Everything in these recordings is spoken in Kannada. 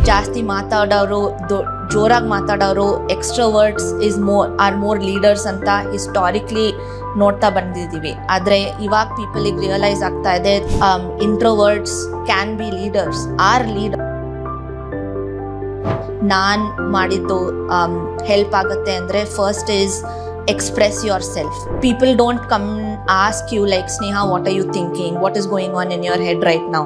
ಜಾಸ್ತಿ ಮಾತಾಡೋರು, ಜೋರಾಗಿ ಮಾತಾಡೋರು, ಎಕ್ಸ್ಟ್ರೋವರ್ಟ್ಸ್ ಆರ್ ಮೋರ್ ಲೀಡರ್ಸ್ ಅಂತ ಹಿಸ್ಟಾರಿಕ್ಲಿ ನೋಡ್ತಾ ಬಂದಿದ್ದೀವಿ. ಆದರೆ ಇವಾಗ ಪೀಪಲಿಗೆ ರಿಯಲೈಸ್ ಆಗ್ತಾ ಇದೆ introverts can be leaders, or leader. ನಾನು ಮಾಡಿದ್ದು ಹೆಲ್ಪ್ ಆಗುತ್ತೆ ಅಂದರೆ first is express yourself. People don't come ask you like, Sneha, what are you thinking? What is going on in your head right now?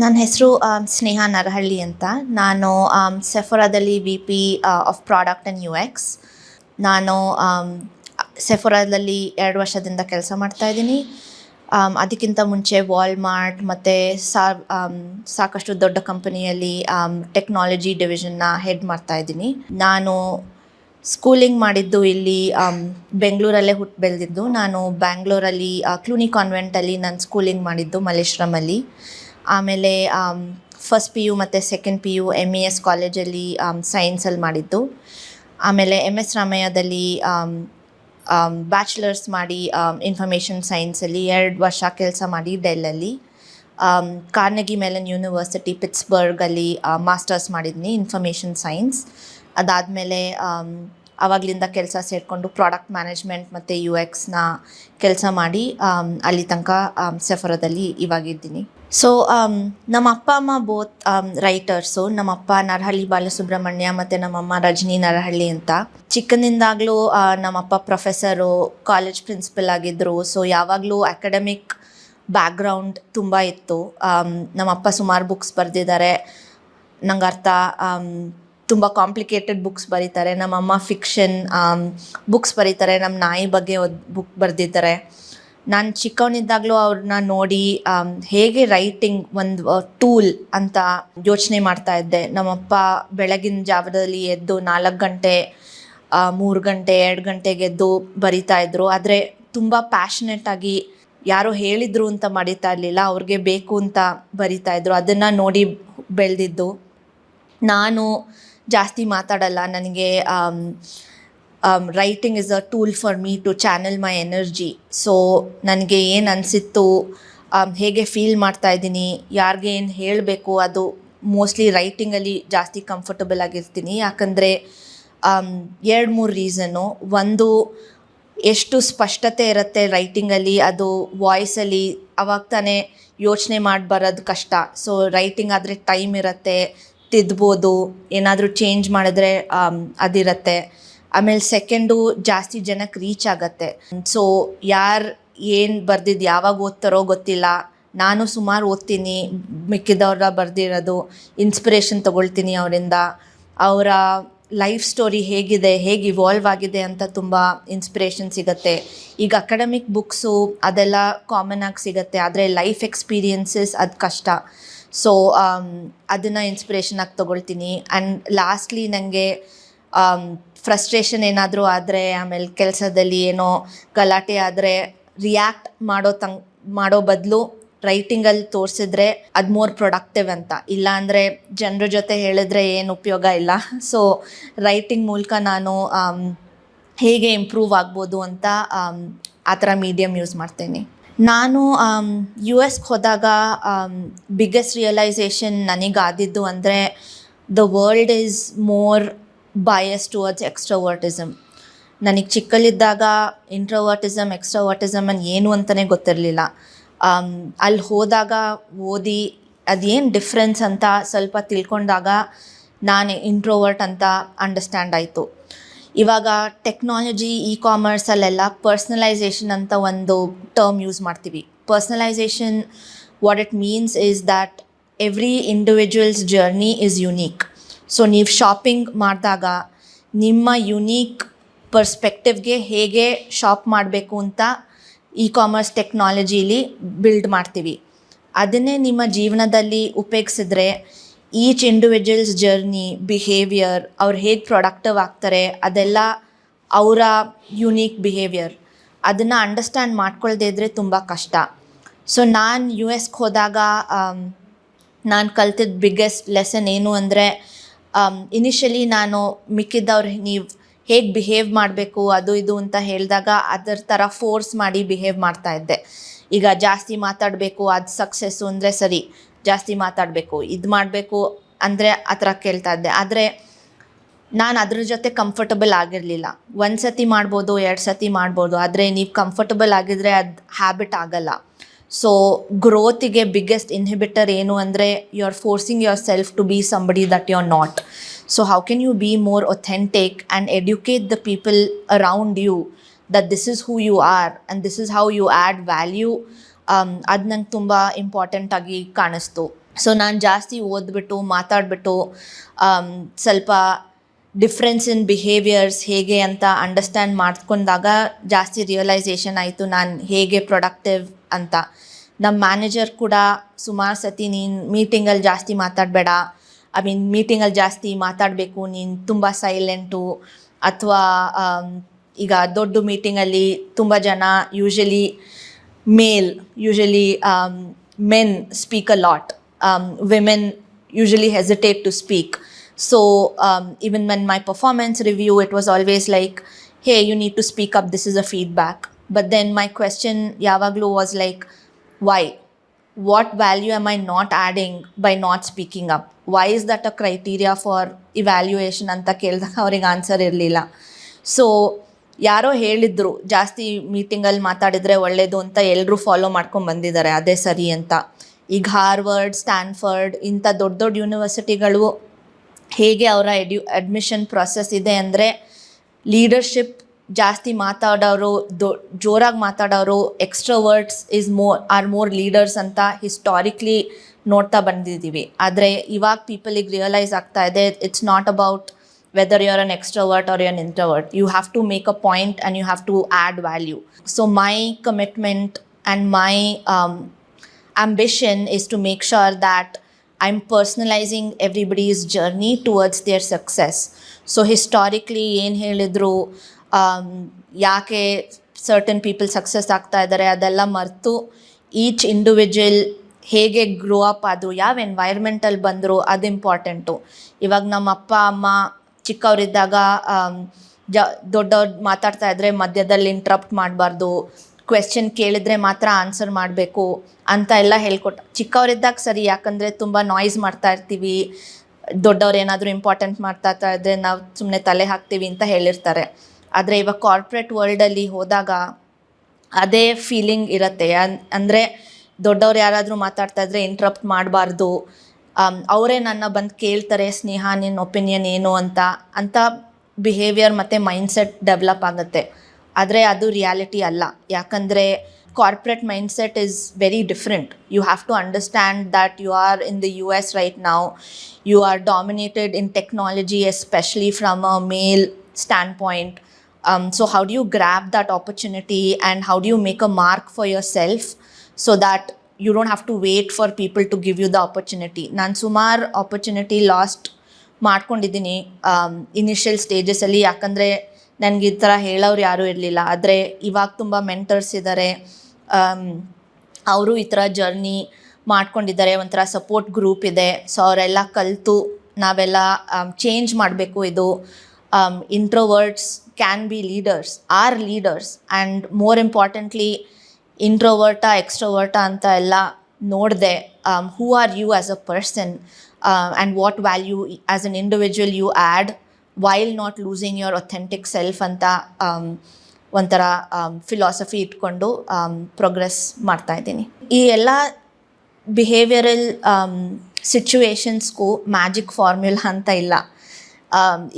ನನ್ನ ಹೆಸರು ಸ್ನೇಹಾ ನರಹಳ್ಳಿ ಅಂತ. ನಾನು ಸೆಫೋರಾದಲ್ಲಿ VP of product and UX. ನಾನು ಸೆಫೋರಾದಲ್ಲಿ 2 ವರ್ಷದಿಂದ ಕೆಲಸ ಮಾಡ್ತಾಯಿದ್ದೀನಿ. ಅದಕ್ಕಿಂತ ಮುಂಚೆ ವಾಲ್ಮಾರ್ಟ್ ಮತ್ತು ಸಾಕಷ್ಟು ದೊಡ್ಡ ಕಂಪನಿಯಲ್ಲಿ ಟೆಕ್ನಾಲಜಿ ಡಿವಿಷನ್ನ ಹೆಡ್ ಮಾಡ್ತಾಯಿದ್ದೀನಿ. ನಾನು ಸ್ಕೂಲಿಂಗ್ ಮಾಡಿದ್ದು ಇಲ್ಲಿ ಬೆಂಗಳೂರಲ್ಲೇ ಹುಟ್ಟು ಬೆಳೆದಿದ್ದು. ನಾನು ಬ್ಯಾಂಗ್ಳೂರಲ್ಲಿ ಕ್ಲೂನಿ ಕಾನ್ವೆಂಟಲ್ಲಿ ನಾನು ಸ್ಕೂಲಿಂಗ್ ಮಾಡಿದ್ದು, ಮಲ್ಲೇಶ್ವರಮಲ್ಲಿ. ಆಮೇಲೆ ಫಸ್ಟ್ PU ಮತ್ತು ಸೆಕೆಂಡ್ PU MES ಕಾಲೇಜಲ್ಲಿ ಸೈನ್ಸಲ್ಲಿ ಮಾಡಿದ್ದು. ಆಮೇಲೆ MS ರಾಮಯ್ಯದಲ್ಲಿ ಬ್ಯಾಚುಲರ್ಸ್ ಮಾಡಿ ಇನ್ಫಾರ್ಮೇಷನ್ ಸೈನ್ಸಲ್ಲಿ 2 ವರ್ಷ ಕೆಲಸ ಮಾಡಿ ಡೆಲ್ಲಲ್ಲಿ. ಕಾರ್ನೆಗಿ ಮೆಲನ್ ಯೂನಿವರ್ಸಿಟಿ ಪಿಟ್ಸ್ಬರ್ಗಲ್ಲಿ ಮಾಸ್ಟರ್ಸ್ ಮಾಡಿದ್ದೀನಿ ಇನ್ಫಾರ್ಮೇಷನ್ ಸೈನ್ಸ್. ಅದಾದಮೇಲೆ ಆವಾಗಲಿಂದ ಕೆಲಸ ಸೇರಿಕೊಂಡು ಪ್ರಾಡಕ್ಟ್ ಮ್ಯಾನೇಜ್ಮೆಂಟ್ ಮತ್ತು UXನ ಕೆಲಸ ಮಾಡಿ ಅಲ್ಲಿ ತನಕ ಸೆಫೋರಾದಲ್ಲಿ ಇವಾಗಿದ್ದೀನಿ. ಸೊ ನಮ್ಮ ಅಪ್ಪ ಅಮ್ಮ ಬೋತ್ ರೈಟರ್ಸು. ನಮ್ಮಪ್ಪ ನರಹಳ್ಳಿ ಬಾಲಸುಬ್ರಹ್ಮಣ್ಯ ಮತ್ತು ನಮ್ಮಮ್ಮ ರಜನಿ ನರಹಳ್ಳಿ ಅಂತ. ಚಿಕ್ಕಂದಿಂದಾಗಲೂ ನಮ್ಮಪ್ಪ ಪ್ರೊಫೆಸರು, ಕಾಲೇಜ್ ಪ್ರಿನ್ಸಿಪಲ್ ಆಗಿದ್ದರು. ಸೊ ಯಾವಾಗಲೂ ಅಕಾಡೆಮಿಕ್ ಬ್ಯಾಕ್ಗ್ರೌಂಡ್ ತುಂಬ ಇತ್ತು. ನಮ್ಮಪ್ಪ ಸುಮಾರು ಬುಕ್ಸ್ ಬರೆದಿದ್ದಾರೆ. ನಂಗೆ ತುಂಬ ಕಾಂಪ್ಲಿಕೇಟೆಡ್ ಬುಕ್ಸ್ ಬರೀತಾರೆ. ನಮ್ಮಮ್ಮ ಫಿಕ್ಷನ್ ಬುಕ್ಸ್ ಬರೀತಾರೆ. ನಮ್ಮ ನಾಯಿ ಬಗ್ಗೆ ಬುಕ್ ಬರೆದಿದ್ದಾರೆ. ನಾನು ಚಿಕ್ಕವನಿದ್ದಾಗಲೂ ಅವ್ರನ್ನ ನೋಡಿ ಹೇಗೆ ರೈಟಿಂಗ್ ಒಂದು ಟೂಲ್ ಅಂತ ಯೋಚನೆ ಮಾಡ್ತಾಯಿದ್ದೆ. ನಮ್ಮಪ್ಪ ಬೆಳಗಿನ ಜಾವದಲ್ಲಿ ಎದ್ದು 4 ಗಂಟೆ 3 ಗಂಟೆ 2 ಗಂಟೆಗೆ ಎದ್ದು ಬರಿತಾಯಿದ್ರು. ಆದರೆ ತುಂಬ ಪ್ಯಾಷನೆಟಾಗಿ, ಯಾರೋ ಹೇಳಿದರು ಅಂತ ಬರಿತಾ ಇರಲಿಲ್ಲ, ಅವ್ರಿಗೆ ಬೇಕು ಅಂತ ಬರಿತಾಯಿದ್ರು. ಅದನ್ನು ನೋಡಿ ಬೆಳೆದಿದ್ದು. ನಾನು ಜಾಸ್ತಿ ಮಾತಾಡಲ್ಲ. ನನಗೆ writing is a tool for me to channel my energy. So ನನಗೆ ಏನು ಅನಿಸಿತ್ತು, ಹೇಗೆ ಫೀಲ್ ಮಾಡ್ತಾಯಿದ್ದೀನಿ, ಯಾರಿಗೆ ಏನು ಹೇಳಬೇಕು, ಅದು ಮೋಸ್ಟ್ಲಿ ರೈಟಿಂಗಲ್ಲಿ ಜಾಸ್ತಿ ಕಂಫರ್ಟಬಲ್ ಆಗಿರ್ತೀನಿ. ಯಾಕಂದರೆ 2-3 ರೀಸನ್ನು. ಒಂದು, ಎಷ್ಟು ಸ್ಪಷ್ಟತೆ ಇರುತ್ತೆ ರೈಟಿಂಗಲ್ಲಿ, ಅದು ವಾಯ್ಸಲ್ಲಿ ಅವಾಗ ತಾನೇ ಯೋಚನೆ ಮಾಡಿ ಬರೋದು ಕಷ್ಟ. ಸೊ ರೈಟಿಂಗ್ ಆದರೆ ಟೈಮ್ ಇರುತ್ತೆ, ತಿದ್ಬೋದು, ಏನಾದರೂ ಚೇಂಜ್ ಮಾಡಿದ್ರೆ ಅದಿರುತ್ತೆ. ಆಮೇಲೆ ಸೆಕೆಂಡು, ಜಾಸ್ತಿ ಜನಕ್ಕೆ ರೀಚ್ ಆಗುತ್ತೆ. ಸೊ ಯಾರು ಏನು ಬರೆದಿದ್ದು ಯಾವಾಗ ಓದ್ತಾರೋ ಗೊತ್ತಿಲ್ಲ. ನಾನು ಸುಮಾರು ಓದ್ತೀನಿ, ಮಿಕ್ಕಿದವ್ರ ಬರೆದಿರೋದು ಇನ್ಸ್ಪಿರೇಷನ್ ತೊಗೊಳ್ತೀನಿ ಅವರಿಂದ. ಅವರ ಲೈಫ್ ಸ್ಟೋರಿ ಹೇಗಿದೆ, ಹೇಗೆ ಇವಾಲ್ವ್ ಆಗಿದೆ ಅಂತ ತುಂಬ ಇನ್ಸ್ಪಿರೇಷನ್ ಸಿಗುತ್ತೆ. ಈಗ ಅಕಾಡೆಮಿಕ್ ಬುಕ್ಸು ಅದೆಲ್ಲ ಕಾಮನ್ ಆಗಿ ಸಿಗುತ್ತೆ, ಆದರೆ ಲೈಫ್ ಎಕ್ಸ್ಪೀರಿಯನ್ಸಸ್ ಅದು ಕಷ್ಟ. ಸೊ ಅದನ್ನು ಇನ್ಸ್ಪಿರೇಷನ್ ಆಗಿ ತೊಗೊಳ್ತೀನಿ. ಆ್ಯಂಡ್ ಲಾಸ್ಟ್ಲಿ ನನಗೆ ಫ್ರಸ್ಟ್ರೇಷನ್ ಏನಾದರೂ ಆದರೆ, ಆಮೇಲೆ ಕೆಲಸದಲ್ಲಿ ಏನೋ ಗಲಾಟೆ ಆದರೆ ರಿಯಾಕ್ಟ್ ಮಾಡೋ ಬದಲು ರೈಟಿಂಗಲ್ಲಿ ತೋರಿಸಿದ್ರೆ ಅದು ಮೋರ್ ಪ್ರೊಡಕ್ಟಿವ್ ಅಂತ. ಇಲ್ಲ ಅಂದರೆ ಜನರ ಜೊತೆ ಹೇಳಿದ್ರೆ ಏನು ಉಪಯೋಗ ಇಲ್ಲ. ಸೊ ರೈಟಿಂಗ್ ಮೂಲಕ ನಾನು ಹೇಗೆ ಇಂಪ್ರೂವ್ ಆಗ್ಬೋದು ಅಂತ ಆ ಥರ ಮೀಡಿಯಮ್ ಯೂಸ್ ಮಾಡ್ತೇನೆ. ನಾನು US ಹೋದಾಗ ಬಿಗ್ಗೆಸ್ಟ್ ರಿಯಲೈಸೇಷನ್ ನನಗಾದಿದ್ದು ಅಂದರೆ the world is more bias towards extrovertism. ನನಗೆ ಚಿಕ್ಕಲ್ಲಿದ್ದಾಗ ಇಂಟ್ರೋವರ್ಟಿಸಮ್ ಎಕ್ಸ್ಟ್ರೋವರ್ಟಿಸಮ್ ಏನು ಅಂತಲೇ ಗೊತ್ತಿರಲಿಲ್ಲ. ಅಲ್ಲಿ ಹೋದಾಗ ಓದಿ ಅದೇನು ಡಿಫ್ರೆನ್ಸ್ ಅಂತ ಸ್ವಲ್ಪ ತಿಳ್ಕೊಂಡಾಗ ನಾನು ಇಂಟ್ರೋವರ್ಟ್ ಅಂತ ಅಂಡರ್ಸ್ಟ್ಯಾಂಡ್ ಆಯಿತು. ಇವಾಗ ಟೆಕ್ನಾಲಜಿ, ಕಾಮರ್ಸಲ್ಲೆಲ್ಲ ಪರ್ಸ್ನಲೈಸೇಷನ್ ಅಂತ ಒಂದು ಟರ್ಮ್ ಯೂಸ್ ಮಾಡ್ತೀವಿ. Personalisation, what it means is that every individual's journey is unique. So ನೀವು ಶಾಪಿಂಗ್ ಮಾಡಿದಾಗ ನಿಮ್ಮ ಯುನೀಕ್ ಪರ್ಸ್ಪೆಕ್ಟಿವ್ಗೆ ಹೇಗೆ ಶಾಪ್ ಮಾಡಬೇಕು ಅಂತ ಕಾಮರ್ಸ್ ಟೆಕ್ನಾಲಜಿಲಿ ಬಿಲ್ಡ್ ಮಾಡ್ತೀವಿ. ಅದನ್ನೇ ನಿಮ್ಮ ಜೀವನದಲ್ಲಿ ಉಪಯೋಗಿಸಿದ್ರೆ ಈಚ್ ಇಂಡಿವಿಜುವಲ್ಸ್ ಜರ್ನಿ, ಬಿಹೇವಿಯರ್, ಅವ್ರು ಹೇಗೆ ಪ್ರೊಡಕ್ಟಿವ್ ಆಗ್ತಾರೆ, ಅದೆಲ್ಲ ಅವರ ಯುನೀಕ್ ಬಿಹೇವಿಯರ್. ಅದನ್ನು ಅಂಡರ್ಸ್ಟ್ಯಾಂಡ್ ಮಾಡ್ಕೊಳ್ದೇ ಇದ್ದರೆ ತುಂಬ ಕಷ್ಟ. ಸೊ ನಾನು US ಹೋದಾಗ ನಾನು ಕಲ್ತಿದ್ದ ಬಿಗ್ಗೆಸ್ಟ್ ಲೆಸನ್ ಏನು ಅಂದರೆ, ಇನಿಷಿಯಲಿ ನಾನು ಮಿಕ್ಕಿದ್ದವ್ರು ನೀವು ಹೇಗೆ ಬಿಹೇವ್ ಮಾಡಬೇಕು ಅದು ಇದು ಅಂತ ಹೇಳಿದಾಗ ಅದರ ಥರ ಫೋರ್ಸ್ ಮಾಡಿ ಬಿಹೇವ್ ಮಾಡ್ತಾ ಇದ್ದೆ. ಈಗ ಜಾಸ್ತಿ ಮಾತಾಡಬೇಕು, ಅದು ಸಕ್ಸಸ್ಸು ಅಂದರೆ ಸರಿ, ಜಾಸ್ತಿ ಮಾತಾಡಬೇಕು, ಇದು ಮಾಡಬೇಕು ಅಂದರೆ ಆ ಥರ ಕೇಳ್ತಾ ಇದ್ದೆ. ಆದರೆ ನಾನು ಅದ್ರ ಜೊತೆ ಕಂಫರ್ಟಬಲ್ ಆಗಿರಲಿಲ್ಲ. ಒಂದು ಸತಿ ಮಾಡ್ಬೋದು, 2 ಸತಿ ಮಾಡ್ಬೋದು, ಆದರೆ ನೀವು ಕಂಫರ್ಟಬಲ್ ಆಗಿದ್ದರೆ ಅದು ಹ್ಯಾಬಿಟ್ ಆಗಲ್ಲ. ಸೊ ಗ್ರೋತಿಗೆ ಬಿಗ್ಗೆಸ್ಟ್ ಇನ್ಹಿಬಿಟರ್ ಏನು ಅಂದರೆ you are forcing yourself to be somebody that you are not. So how can you be more authentic and educate the people around you that this is who you are and this is how you add value. ಅದು ನಂಗೆ ತುಂಬ ಇಂಪಾರ್ಟೆಂಟಾಗಿ ಕಾಣಿಸ್ತು. ಸೊ ನಾನು ಜಾಸ್ತಿ ಓದ್ಬಿಟ್ಟು ಮಾತಾಡಿಬಿಟ್ಟು ಸ್ವಲ್ಪ ಡಿಫ್ರೆನ್ಸ್ ಇನ್ ಬಿಹೇವಿಯರ್ಸ್ ಹೇಗೆ ಅಂತ ಅಂಡರ್ಸ್ಟ್ಯಾಂಡ್ ಮಾಡ್ಕೊಂಡಾಗ ಜಾಸ್ತಿ ರಿಯಲೈಸೇಷನ್ ಆಯಿತು ನಾನು ಹೇಗೆ ಪ್ರೊಡಕ್ಟಿವ್ ಅಂತ. ನಮ್ಮ ಮ್ಯಾನೇಜರ್ ಕೂಡ ಸುಮಾರು ಸತಿ ನೀನು ಮೀಟಿಂಗಲ್ಲಿ ಜಾಸ್ತಿ ಮಾತಾಡಬೇಡ, ಮೀಟಿಂಗಲ್ಲಿ ಜಾಸ್ತಿ ಮಾತಾಡಬೇಕು, ನೀನು ತುಂಬ ಸೈಲೆಂಟು, ಅಥವಾ ಈಗ ದೊಡ್ಡ ಮೀಟಿಂಗಲ್ಲಿ ತುಂಬ ಜನ usually men speak a lot, women usually hesitate to speak. So even when my performance review, it was always like, hey, you need to speak up, this is a feedback. But then my question yavaglu was like, why? What value am I not adding by not speaking up? Why is that a criteria for evaluation anta keldaga avರಿಗೆ ಆನ್ಸರ್ ಇರಲಿಲ್ಲ. ಸೊ ಯಾರೋ ಹೇಳಿದ್ರು ಜಾಸ್ತಿ ಮೀಟಿಂಗಲ್ಲಿ ಮಾತಾಡಿದರೆ ಒಳ್ಳೆಯದು ಅಂತ, ಎಲ್ಲರೂ ಫಾಲೋ ಮಾಡ್ಕೊಂಡು ಬಂದಿದ್ದಾರೆ, ಅದೇ ಸರಿ ಅಂತ. ಈಗ ಹಾರ್ವರ್ಡ್, ಸ್ಟ್ಯಾನ್ಫರ್ಡ್ ಇಂಥ ದೊಡ್ಡ ದೊಡ್ಡ ಯೂನಿವರ್ಸಿಟಿಗಳು ಹೇಗೆ ಅವರ ಅಡ್ಮಿಷನ್ ಪ್ರೊಸೆಸ್ ಇದೆ ಅಂದರೆ, ಲೀಡರ್ಶಿಪ್ ಜಾಸ್ತಿ ಮಾತಾಡೋರು, ಜೋರಾಗಿ ಮಾತಾಡೋರು, ಎಕ್ಸ್ಟ್ರೋವರ್ಟ್ಸ್ ಆರ್ ಮೋರ್ ಲೀಡರ್ಸ್ ಅಂತ ಹಿಸ್ಟಾರಿಕ್ಲಿ ನೋಡ್ತಾ ಬಂದಿದ್ದೀವಿ. ಆದರೆ ಇವಾಗ ಪೀಪಲಿಗೆ ರಿಯಲೈಸ್ ಆಗ್ತಾ ಇದೆ, it's not about whether you're an extrovert or you're an introvert. You have to make a point and you have to add value. So my commitment and my ambition is to make sure that I'm personalizing everybody's journey towards their success. So historically ಏನು ಹೇಳಿದ್ರು, ಯಾಕೆ certain people success ಆಗ್ತಾ ಇದ್ದಾರೆ ಅದೆಲ್ಲ ಮರೆತು, ಈಚ್ ಇಂಡಿವಿಜುವಲ್ ಹೇಗೆ ಗ್ರೋ ಅಪ್ ಆದರು, ಯಾವ ಎನ್ವೈರ್ಮೆಂಟಲ್ಲಿ ಬಂದರು ಅದು ಇಂಪಾರ್ಟೆಂಟು. ಇವಾಗ ನಮ್ಮ ಅಪ್ಪ ಅಮ್ಮ ಚಿಕ್ಕವರಿದ್ದಾಗ ದೊಡ್ಡವ್ರು ಮಾತಾಡ್ತಾ ಇದ್ದರೆ ಮಧ್ಯದಲ್ಲಿ ಇಂಟ್ರಪ್ಟ್ ಮಾಡಬಾರ್ದು, ಕ್ವೆಶ್ಚನ್ ಕೇಳಿದರೆ ಮಾತ್ರ ಆನ್ಸರ್ ಮಾಡಬೇಕು ಅಂತ ಎಲ್ಲ ಹೇಳ್ಕೊಟ್ಟು. ಚಿಕ್ಕವರಿದ್ದಾಗ ಸರಿ, ಯಾಕಂದರೆ ತುಂಬ ನಾಯ್ಸ್ ಮಾಡ್ತಾ ಇರ್ತೀವಿ, ದೊಡ್ಡವ್ರು ಏನಾದರೂ ಇಂಪಾರ್ಟೆಂಟ್ ಮಾಡ್ತಾ ಇದ್ದರೆ ನಾವು ಸುಮ್ಮನೆ ತಲೆ ಹಾಕ್ತೀವಿ ಅಂತ ಹೇಳಿರ್ತಾರೆ. ಆದರೆ ಇವಾಗ ಕಾರ್ಪೊರೇಟ್ ವರ್ಲ್ಡಲ್ಲಿ ಹೋದಾಗ ಅದೇ ಫೀಲಿಂಗ್ ಇರುತ್ತೆ. ಅಂದರೆ ದೊಡ್ಡವ್ರು ಯಾರಾದರೂ ಮಾತಾಡ್ತಾ ಇದ್ದರೆ ಇಂಟ್ರಪ್ಟ್ ಮಾಡಬಾರ್ದು, ಅವರೇ ನನ್ನ ಬಂದು ಕೇಳ್ತಾರೆ, ಸ್ನೇಹ ನಿನ್ನ ಒಪಿನಿಯನ್ ಏನು ಅಂತ ಬಿಹೇವಿಯರ್ ಮತ್ತು ಮೈಂಡ್ಸೆಟ್ ಡೆವಲಪ್ ಆಗುತ್ತೆ. ಆದರೆ ಅದು ರಿಯಾಲಿಟಿ ಅಲ್ಲ. ಯಾಕಂದರೆ corporate mindset is very different. You have to understand that you are in the US right now. You are dominated in technology, especially from a male standpoint. So how do you grab that opportunity and how do you make a mark for yourself so that you don't have to wait for people to give you the opportunity? ನಾನು ಸುಮಾರು ಆಪರ್ಚುನಿಟಿ ಲಾಸ್ಟ್ ಮಾಡ್ಕೊಂಡಿದ್ದೀನಿ ಇನಿಷಿಯಲ್ ಸ್ಟೇಜಸಲ್ಲಿ. ಯಾಕಂದರೆ ನನಗೆ ಈ ಥರ ಹೇಳೋರು ಯಾರೂ ಇರಲಿಲ್ಲ. ಆದರೆ ಇವಾಗ ತುಂಬ ಮೆಂಟರ್ಸ್ ಇದ್ದಾರೆ, ಅವರು ಈ ಥರ ಜರ್ನಿ ಮಾಡ್ಕೊಂಡಿದ್ದಾರೆ, ಒಂಥರ ಸಪೋರ್ಟ್ ಗ್ರೂಪ್ ಇದೆ. ಸೊ ಅವರೆಲ್ಲ ಕಲಿತು ನಾವೆಲ್ಲ ಚೇಂಜ್ ಮಾಡಬೇಕು. ಇದು ಇಂಟ್ರೋವರ್ಟ್ಸ್ can be leaders, are leaders, and more importantly ಇಂಟ್ರೋವರ್ಟಾ ಎಕ್ಸ್ಟ್ರೋವರ್ಟಾ ಅಂತ ಎಲ್ಲ ನೋಡಿದೆ. Who are you as a person and what value as an individual you add while not losing your authentic self ಅಂತ ಒಂಥರ ಫಿಲಾಸಫಿ ಇಟ್ಕೊಂಡು ಪ್ರೋಗ್ರೆಸ್ ಮಾಡ್ತಾಯಿದ್ದೀನಿ. ಈ ಎಲ್ಲ ಬಿಹೇವಿಯರಲ್ ಸಿಚುವೇಶನ್ಸ್ಗೂ ಮ್ಯಾಜಿಕ್ ಫಾರ್ಮ್ಯುಲಾ ಅಂತ ಇಲ್ಲ.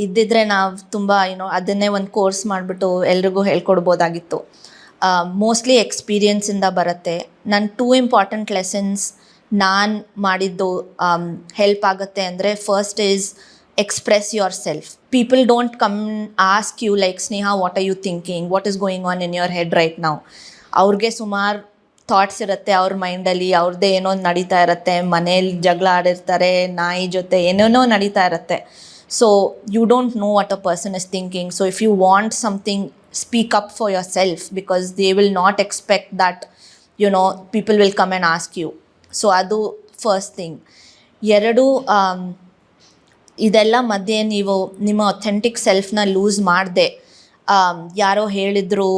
ಇದ್ದಿದ್ರೆ ನಾವು ತುಂಬ ಅದನ್ನೇ ಒಂದು ಕೋರ್ಸ್ ಮಾಡಿಬಿಟ್ಟು ಎಲ್ರಿಗೂ ಹೇಳ್ಕೊಡ್ಬೋದಾಗಿತ್ತು. ಮೋಸ್ಟ್ಲಿ ಎಕ್ಸ್ಪೀರಿಯನ್ಸಿಂದ ಬರುತ್ತೆ. ನನ್ನ 2 ಇಂಪಾರ್ಟೆಂಟ್ ಲೆಸನ್ಸ್ ನಾನು ಮಾಡಿದ್ದು ಹೆಲ್ಪ್ ಆಗುತ್ತೆ ಅಂದರೆ, first is express yourself. People don't come ask you like, Sneha what are you thinking, what is going on in your head right now. ಅವ್ರಿಗೆ ಸುಮಾರು ಥಾಟ್ಸ್ ಇರುತ್ತೆ ಅವ್ರ ಮೈಂಡಲ್ಲಿ, ಅವ್ರದ್ದೇ ಏನೋ ನಡೀತಾ ಇರುತ್ತೆ, ಮನೇಲಿ ಜಗಳ ಆಡಿರ್ತಾರೆ, ನಾಯಿ ಜೊತೆ ಏನೇನೋ ನಡೀತಾ ಇರುತ್ತೆ. So you don't know what a person is thinking. So if you want something, speak up for yourself, because they will not expect that, people will come and ask you. So adu first thing. Eradu, ಇದೆಲ್ಲ ಮಧ್ಯೆ ನೀವು ನಿಮ್ಮ ಅಥೆಂಟಿಕ್ ಸೆಲ್ಫ್ನ ಲೂಸ್ ಮಾಡದೆ ಯಾರೋ ಹೇಳಿದ್ರು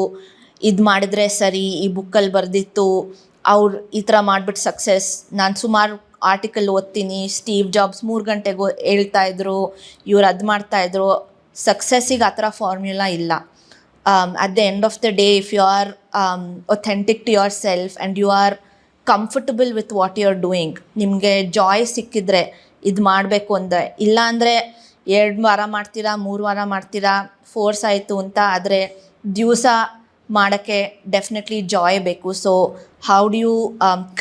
ಇದು ಮಾಡಿದ್ರೆ ಸರಿ, ಈ ಬುಕ್ಕಲ್ಲಿ ಬರೆದಿತ್ತು, ಅವ್ರು ಈ ಥರ ಮಾಡಿಬಿಟ್ಟು ಸಕ್ಸಸ್. ನಾನು ಸುಮಾರು ಆರ್ಟಿಕಲ್ ಓದ್ತೀನಿ, ಸ್ಟೀವ್ ಜಾಬ್ಸ್ 3 ಗಂಟೆಗೆ ಹೇಳ್ತಾಯಿದ್ರು, ಇವ್ರು ಅದು ಮಾಡ್ತಾಯಿದ್ರು. ಸಕ್ಸಸ್ಸಿಗೆ ಆ ಥರ ಫಾರ್ಮ್ಯುಲಾ ಇಲ್ಲ. at the end of the day, if you are authentic to yourself and you are comfortable with what you're doing, ನಿಮಗೆ ಜಾಯ್ ಸಿಕ್ಕಿದ್ರೆ ಇದು ಮಾಡಬೇಕು ಅಂದರೆ, ಇಲ್ಲಾಂದರೆ 2 ವಾರ ಮಾಡ್ತೀರಾ, 3 ವಾರ ಮಾಡ್ತೀರಾ, ಫೋರ್ಸ್ ಆಯಿತು ಅಂತ. ಆದರೆ ದಿವಸ ಮಾಡೋಕ್ಕೆ ಡೆಫಿನೆಟ್ಲಿ ಜಾಯ್ ಬೇಕು. So how do you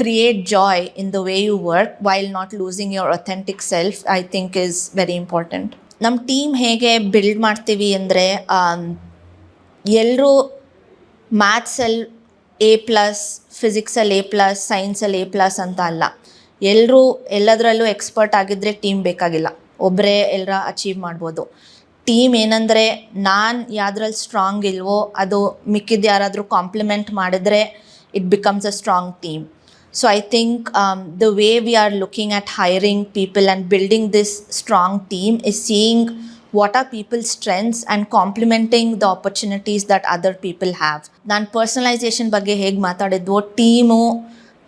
create joy in the way you work while not losing your authentic self, I think is very important. ನಮ್ಮ ಟೀಮ್ ಹೇಗೆ ಬಿಲ್ಡ್ ಮಾಡ್ತೀವಿ ಅಂದರೆ, ಎಲ್ಲರೂ ಮ್ಯಾಥ್ಸಲ್ಲಿ A+, ಫಿಸಿಕ್ಸಲ್ಲಿ A+, ಸೈನ್ಸಲ್ಲಿ A+ ಅಂತ ಅಲ್ಲ. ಎಲ್ಲರೂ ಎಲ್ಲದರಲ್ಲೂ ಎಕ್ಸ್ಪರ್ಟ್ ಆಗಿದ್ದರೆ ಟೀಮ್ ಬೇಕಾಗಿಲ್ಲ, ಒಬ್ಬರೇ ಎಲ್ಲರ ಅಚೀವ್ ಮಾಡ್ಬೋದು. ಟೀಮ್ ಏನಂದರೆ, ನಾನು ಯಾವುದ್ರಲ್ಲಿ ಸ್ಟ್ರಾಂಗ್ ಇಲ್ವೋ ಅದು ಮಿಕ್ಕಿದ್ದು ಯಾರಾದರೂ ಕಾಂಪ್ಲಿಮೆಂಟ್ ಮಾಡಿದ್ರೆ it becomes a strong team. So I think the way we are looking at hiring people and building this strong team is seeing what are people's strengths and complementing the opportunities that other people have. ನಾನು ಪರ್ಸನಲೈಸೇಷನ್ ಬಗ್ಗೆ ಹೇಗೆ ಮಾತಾಡಿದ್ವೋ, ಟೀಮು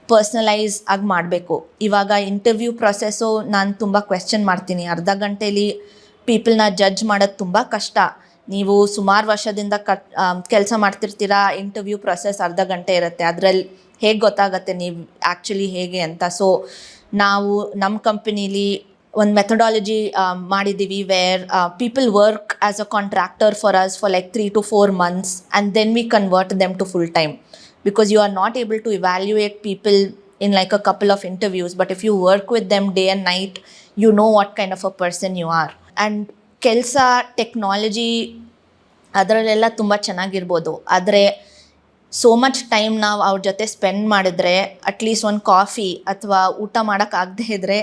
ಪರ್ಸ್ನಲೈಸ್ ಆಗಿ ಮಾಡಬೇಕು. ಇವಾಗ ಇಂಟರ್ವ್ಯೂ ಪ್ರೊಸೆಸ್ಸು ನಾನು ತುಂಬ ಕ್ವೆಶ್ಚನ್ ಮಾಡ್ತೀನಿ. ಅರ್ಧ ಗಂಟೇಲಿ ಪೀಪಲ್ನ ಜಡ್ಜ್ ಮಾಡೋದು ತುಂಬ ಕಷ್ಟ. ನೀವು ಸುಮಾರು ವರ್ಷದಿಂದ ಕೆಲಸ ಮಾಡ್ತಿರ್ತೀರಾ, ಇಂಟರ್ವ್ಯೂ ಪ್ರೊಸೆಸ್ ಅರ್ಧ ಗಂಟೆ ಇರುತ್ತೆ. ಅದರಲ್ಲಿ ಹೇಗೆ ಗೊತ್ತಾಗುತ್ತೆ ನೀವು ಆ್ಯಕ್ಚುಲಿ ಹೇಗೆ ಅಂತ. ಸೊ ನಾವು ನಮ್ಮ ಕಂಪನೀಲಿ ಒಂದು ಮೆಥಡಾಲಜಿ ಮಾಡಿದ್ದೀವಿ, where people work as a contractor for us for like 3 to 4 months and then we convert them to full time, because you are not able to evaluate people in like a couple of interviews, but if you work with them day and night, you know what kind of a person you are. And ಕೆಲಸ, ಟೆಕ್ನಾಲಜಿ ಅದರಲ್ಲೆಲ್ಲ ತುಂಬ ಚೆನ್ನಾಗಿರ್ಬೋದು, ಆದರೆ ಸೋ ಮಚ್ ಟೈಮ್ ನಾವು ಅವ್ರ ಜೊತೆ ಸ್ಪೆಂಡ್ ಮಾಡಿದ್ರೆ, ಅಟ್ಲೀಸ್ಟ್ ಒಂದು ಕಾಫಿ ಅಥವಾ ಊಟ ಮಾಡೋಕ್ಕಾಗದೇ ಇದ್ದರೆ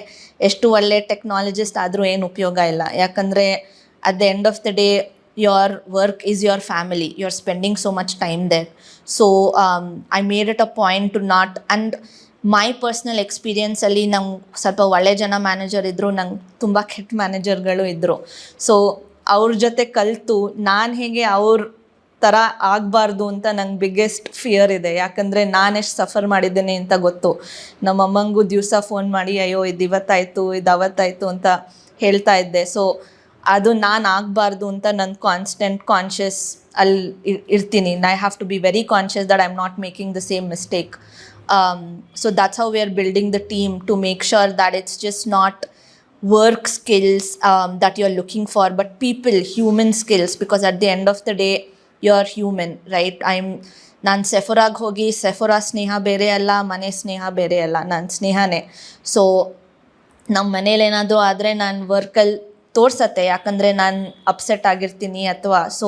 ಎಷ್ಟು ಒಳ್ಳೆ ಟೆಕ್ನಾಲಜಿಸ್ಟ್ ಆದರೂ ಏನು ಉಪಯೋಗ ಇಲ್ಲ. ಯಾಕಂದರೆ at the end of the day your work is your family, you're spending so much time there. So I made it a point to not, and my personal experience ಅಲ್ಲಿ ನಂಗೆ ಸ್ವಲ್ಪ ಒಳ್ಳೆ ಜನ ಮ್ಯಾನೇಜರ್ ಇದ್ದರು, ನಂಗೆ ತುಂಬ ಕೆಟ್ಟ ಮ್ಯಾನೇಜರ್ಗಳು ಇದ್ದರು. ಸೊ ಅವ್ರ ಜೊತೆ ಕಲಿತು ನಾನು ಹೇಗೆ ಅವ್ರ ಥರ ಆಗಬಾರ್ದು ಅಂತ ನಂಗೆ ಬಿಗ್ಗೆಸ್ಟ್ ಫಿಯರ್ ಇದೆ. ಯಾಕಂದರೆ ನಾನೆಷ್ಟು ಸಫರ್ ಮಾಡಿದ್ದೇನೆ ಅಂತ ಗೊತ್ತು. ನಮ್ಮ ಅಮ್ಮಂಗೂ ದಿವಸ ಫೋನ್ ಮಾಡಿ ಅಯ್ಯೋ ಇದು ಇವತ್ತಾಯಿತು, ಇದು ಅವತ್ತಾಯಿತು ಅಂತ ಹೇಳ್ತಾ ಇದ್ದೆ. ಸೊ ಅದು ನಾನು ಆಗಬಾರ್ದು ಅಂತ ನನ್ನ ಕಾನ್ಷಿಯಸ್ ಅಲ್ಲಿ ಇರ್ತೀನಿ. I have to be very conscious that I am not making the same mistake. So that's how we are building the team, to make sure that it's just not work skills that you're looking for, but people, human skills, because at the end of the day you're human, right? ನಾನು ಸೆಫೋರಾಗೆ ಹೋಗಿ ಸೆಫೋರಾ ಸ್ನೇಹ ಬೇರೆ ಅಲ್ಲ, ಮನೆ ಸ್ನೇಹ ಬೇರೆ ಅಲ್ಲ, ನಾನು ಸ್ನೇಹನೇ. ಸೊ ನಮ್ಮ ಮನೇಲಿ ಏನಾದರೂ ಆದರೆ ನಾನು ವರ್ಕಲ್ಲಿ ತೋರ್ಸತ್ತೆ, ಯಾಕಂದರೆ ನಾನು ಅಪ್ಸೆಟ್ ಆಗಿರ್ತೀನಿ ಅಥವಾ. ಸೊ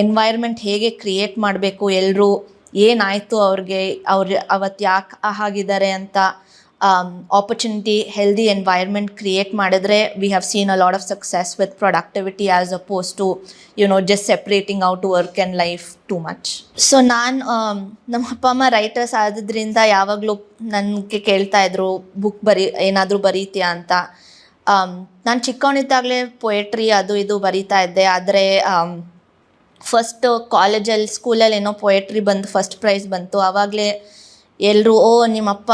ಎನ್ವೈರ್ಮೆಂಟ್ ಹೇಗೆ ಕ್ರಿಯೇಟ್ ಮಾಡಬೇಕು, ಎಲ್ಲರೂ ಏನಾಯಿತು ಅವ್ರಿಗೆ, ಅವ್ರು ಅವತ್ತು ಯಾಕೆ ಹಾಗಿದ್ದಾರೆ ಅಂತ ಆಪರ್ಚುನಿಟಿ, ಹೆಲ್ದಿ ಎನ್ವೈರ್ಮೆಂಟ್ ಕ್ರಿಯೇಟ್ ಮಾಡಿದ್ರೆ we have seen a lot of success with productivity as opposed to just separating out work and life too much. So ನಾನು ನಮ್ಮ ಅಪ್ಪ ಅಮ್ಮ ರೈಟರ್ಸ್ ಆದ್ರಿಂದ ಯಾವಾಗಲೂ ನನಗೆ ಕೇಳ್ತಾಯಿದ್ರು ಬುಕ್ ಏನಾದರೂ ಬರೀತೀಯಾ ಅಂತ. ನಾನು ಚಿಕ್ಕವನಿದ್ದಾಗಲೇ ಪೊಯೆಟ್ರಿ ಅದು ಇದು ಬರೀತಾ ಇದ್ದೆ. ಆದರೆ ಫಸ್ಟ್ ಕಾಲೇಜಲ್ಲಿ, ಸ್ಕೂಲಲ್ಲಿ ಏನೋ ಪೊಯೆಟ್ರಿ ಬಂದು ಫಸ್ಟ್ ಪ್ರೈಸ್ ಬಂತು. ಆವಾಗಲೇ ಎಲ್ಲರೂ ನಿಮ್ಮಪ್ಪ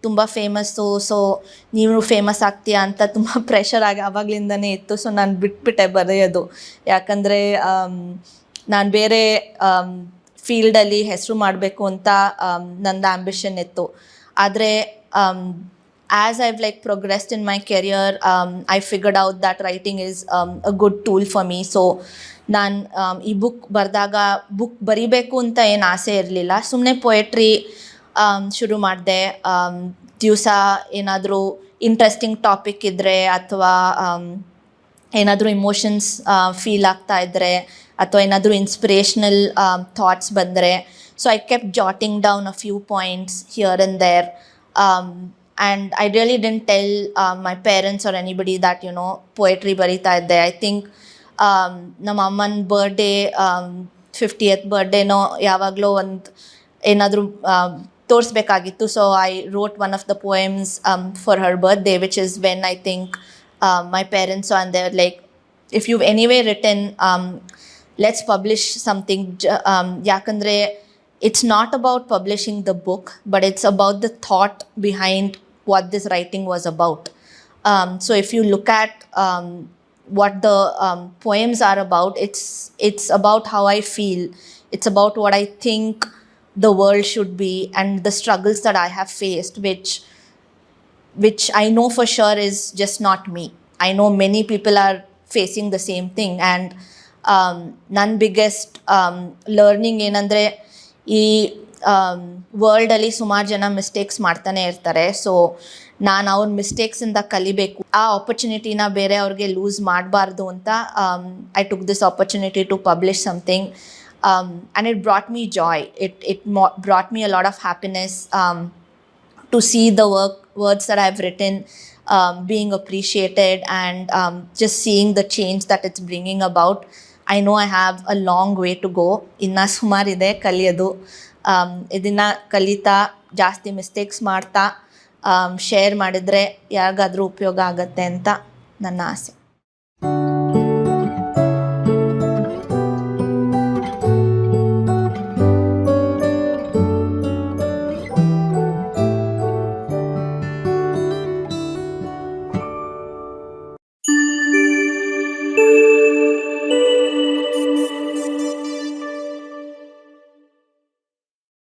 ತುಂಬ ಫೇಮಸ್ಸು, ಸೊ ನೀವು ಫೇಮಸ್ ಆಗ್ತೀಯಾ ಅಂತ ತುಂಬ ಪ್ರೆಷರ್ ಆವಾಗಲಿಂದನೇ ಇತ್ತು. ಸೊ ನಾನು ಬಿಟ್ಬಿಟ್ಟೆ ಬರೆಯೋದು, ಯಾಕಂದರೆ ನಾನು ಬೇರೆ ಫೀಲ್ಡಲ್ಲಿ ಹೆಸರು ಮಾಡಬೇಕು ಅಂತ ನಂದು ಆ್ಯಂಬಿಷನ್ ಇತ್ತು. ಆದರೆ as I've like progressed in my career, I figured out that writing is a good tool for me. So ನಾನು ಈ ಬುಕ್ ಬರೆದಾಗ ಬುಕ್ ಬರಿಬೇಕು ಅಂತ ಏನು ಆಸೆ ಇರಲಿಲ್ಲ, ಸುಮ್ಮನೆ ಪೊಯೆಟ್ರಿ ಶುರು ಮಾಡಿದೆ. ದಿವಸ ಏನಾದರೂ ಇಂಟ್ರೆಸ್ಟಿಂಗ್ ಟಾಪಿಕ್ ಇದ್ದರೆ ಅಥವಾ ಏನಾದರೂ ಇಮೋಷನ್ಸ್ ಫೀಲ್ ಆಗ್ತಾ ಇದ್ದರೆ ಅಥವಾ ಏನಾದರೂ ಇನ್ಸ್ಪಿರೇಷ್ನಲ್ ಥಾಟ್ಸ್ ಬಂದರೆ, so I kept jotting down a few points here and there. And I really didn't tell my parents or anybody that, poetry ಬರೀತಾ ಇದ್ದೆ. I think ನಮ್ಮ ಅಮ್ಮನ ಬರ್ಡೇ 50th ಬರ್ಡೇನೋ ಯಾವಾಗಲೂ ಒಂದು ಏನಾದರೂ ತೋರಿಸ್ಬೇಕಾಗಿತ್ತು. So I wrote one of the poems for her birthday, which is when I think my parents, and they're like, if you've anyway written, let's publish something. Yakandre, it's not about publishing the book, but it's about the thought behind what this writing was about. So if you look at what the poems are about, it's about how I feel. It's about what I think the world should be and the struggles that I have faced, which I know for sure is just not me. I know many people are facing the same thing, and ನನ್ನ ಬಿಗ್ಗೆಸ್ಟ್ ಲರ್ನಿಂಗ್ ಏನಂದರೆ, ಈ ವರ್ಲ್ಡಲ್ಲಿ ಸುಮಾರು ಜನ ಮಿಸ್ಟೇಕ್ಸ್ ಮಾಡ್ತಾನೆ ಇರ್ತಾರೆ. ಸೊ ನಾನು ಅವ್ರ ಮಿಸ್ಟೇಕ್ಸಿಂದ ಕಲಿಬೇಕು, ಆ ಆಪರ್ಚುನಿಟಿನ ಬೇರೆ ಅವ್ರಿಗೆ ಲೂಸ್ ಮಾಡಬಾರ್ದು ಅಂತ I took this opportunity to publish something. And it brought me joy. It brought me a lot of happiness to see the words that I've written being appreciated, and just seeing the change that it's bringing about. I know I have a long way to go. Inna ಸುಮಾರಿದೆ ಕಲಿಯೋದು. ಇದನ್ನು ಕಲಿತಾ ಜಾಸ್ತಿ ಮಿಸ್ಟೇಕ್ಸ್ ಮಾಡ್ತಾ ಶೇರ್ ಮಾಡಿದರೆ ಯಾರಿಗಾದರೂ ಉಪಯೋಗ ಆಗುತ್ತೆ ಅಂತ ನನ್ನ ಆಸೆ.